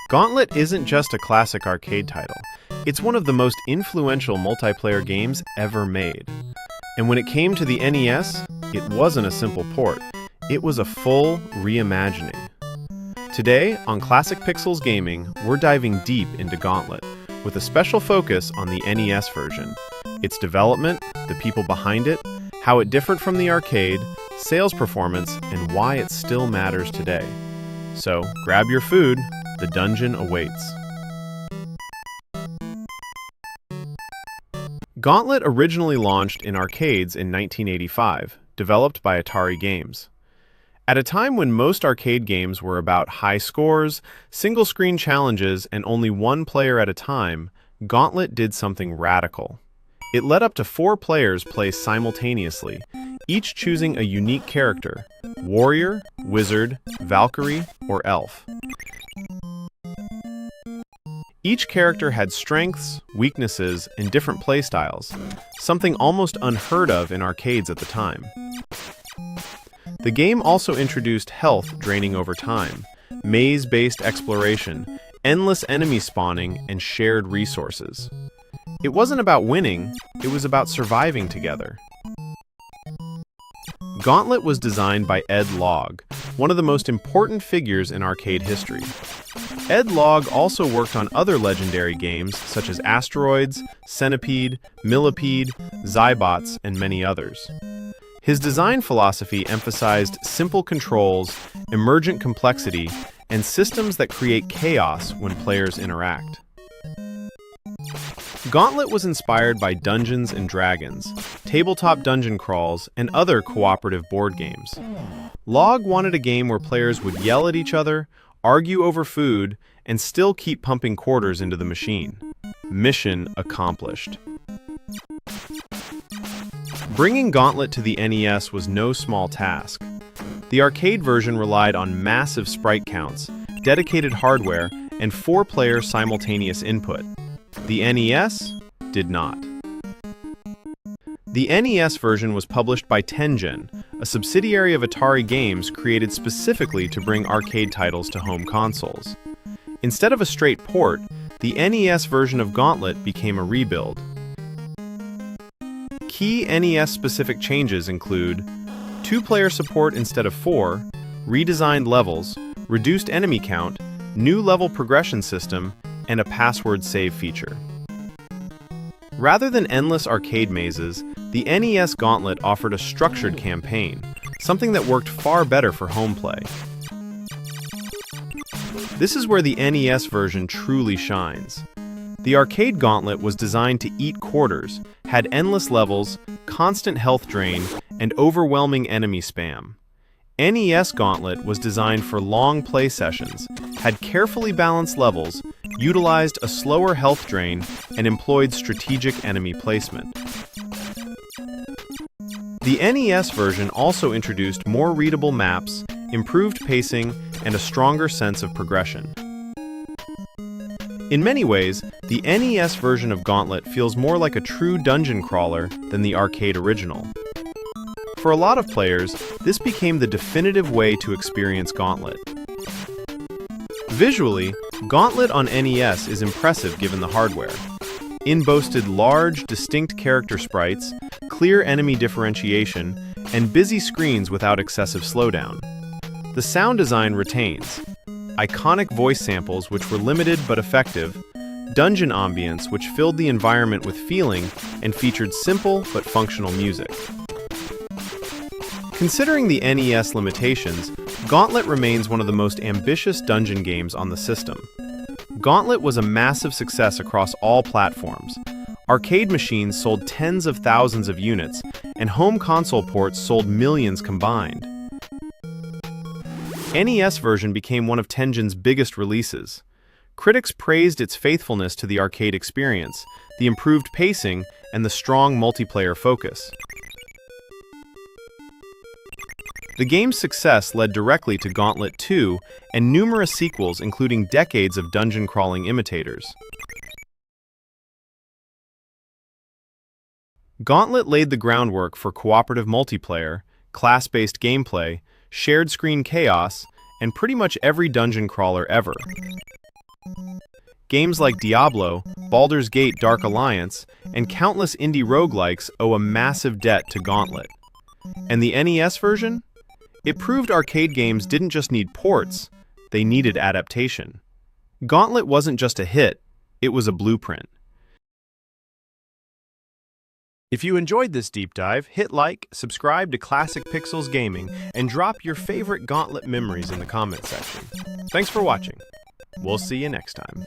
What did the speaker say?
Gauntlet isn't just a classic arcade title. It's one of the most influential multiplayer games ever made. And when it came to the NES, it wasn't a simple port. It was a full reimagining. Today, on Classic Pixels Gaming, we're diving deep into Gauntlet, with a special focus on the NES version. Its development, the people behind it, how it differed from the arcade, sales performance, and why it still matters today. So, grab your food, the dungeon awaits. Gauntlet originally launched in arcades in 1985, developed by Atari Games. At a time when most arcade games were about high scores, single-screen challenges, and only one player at a time, Gauntlet did something radical. It let up to 4 players play simultaneously, each choosing a unique character: warrior, wizard, Valkyrie, or elf. Each character had strengths, weaknesses, and different playstyles, something almost unheard of in arcades at the time. The game also introduced health draining over time, maze-based exploration, endless enemy spawning, and shared resources. It wasn't about winning, it was about surviving together. Gauntlet was designed by Ed Logg, one of the most important figures in arcade history. Ed Logg also worked on other legendary games such as Asteroids, Centipede, Millipede, Zybots, and many others. His design philosophy emphasized simple controls, emergent complexity, and systems that create chaos when players interact. Gauntlet was inspired by Dungeons & Dragons, tabletop dungeon crawls, and other cooperative board games. Logg wanted a game where players would yell at each other, argue over food, and still keep pumping quarters into the machine. Mission accomplished. Bringing Gauntlet to the NES was no small task. The arcade version relied on massive sprite counts, dedicated hardware, and 4-player simultaneous input. The NES did not. The NES version was published by Tengen, a subsidiary of Atari Games created specifically to bring arcade titles to home consoles. Instead of a straight port, the NES version of Gauntlet became a rebuild. Key NES-specific changes include 2-player support instead of 4, redesigned levels, reduced enemy count, new level progression system, and a password save feature. Rather than endless arcade mazes, the NES Gauntlet offered a structured campaign, something that worked far better for home play. This is where the NES version truly shines. The arcade Gauntlet was designed to eat quarters, had endless levels, constant health drain, and overwhelming enemy spam. NES Gauntlet was designed for long play sessions, had carefully balanced levels, utilized a slower health drain, and employed strategic enemy placement. The NES version also introduced more readable maps, improved pacing, and a stronger sense of progression. In many ways, the NES version of Gauntlet feels more like a true dungeon crawler than the arcade original. For a lot of players, this became the definitive way to experience Gauntlet. Visually, Gauntlet on NES is impressive given the hardware. It boasted large, distinct character sprites, clear enemy differentiation, and busy screens without excessive slowdown. The sound design retains iconic voice samples which were limited but effective, dungeon ambience which filled the environment with feeling and featured simple but functional music. Considering the NES limitations, Gauntlet remains one of the most ambitious dungeon games on the system. Gauntlet was a massive success across all platforms. Arcade machines sold tens of thousands of units, and home console ports sold millions combined. NES version became one of Tengen's biggest releases. Critics praised its faithfulness to the arcade experience, the improved pacing, and the strong multiplayer focus. The game's success led directly to Gauntlet 2 and numerous sequels, including decades of dungeon-crawling imitators. Gauntlet laid the groundwork for cooperative multiplayer, class-based gameplay, shared screen chaos, and pretty much every dungeon crawler ever. Games like Diablo, Baldur's Gate Dark Alliance, and countless indie roguelikes owe a massive debt to Gauntlet. And the NES version? It proved arcade games didn't just need ports, they needed adaptation. Gauntlet wasn't just a hit, it was a blueprint. If you enjoyed this deep dive, hit like, subscribe to Classic Pixels Gaming, and drop your favorite Gauntlet memories in the comment section. Thanks for watching. We'll see you next time.